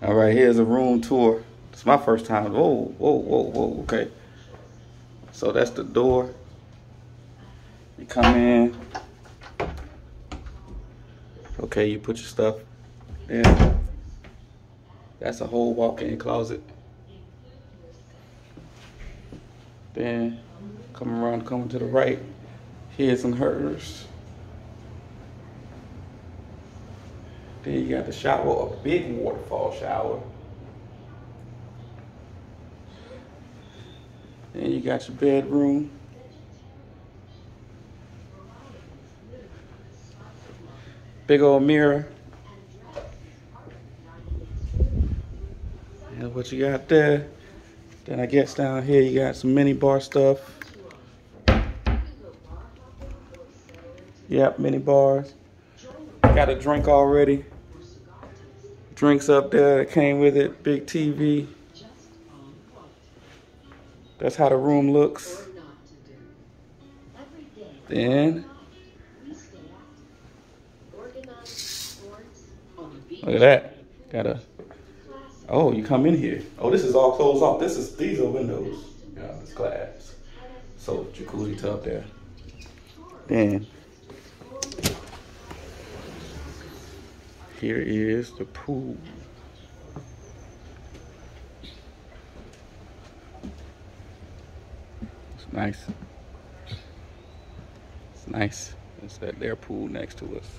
All right, here's a room tour. It's my first time. Whoa, whoa, whoa, whoa. Okay. So that's the door. You come in. Okay, you put your stuff there. That's a whole walk-in closet. Then coming to the right. His and hers. Then you got the shower, a big waterfall shower. Then you got your bedroom. Big old mirror. And what you got there. Then I guess down here you got some mini bar stuff. Yep, mini bars. Got a drink already. Drinks up there that came with it. Big TV. That's how the room looks. Then look at that. Got a. Oh, you come in here. Oh, this is all closed off. These are windows. Yeah, it's glass. So jacuzzi tub there. Then here is the pool. It's nice. It's nice. It's that their pool next to us.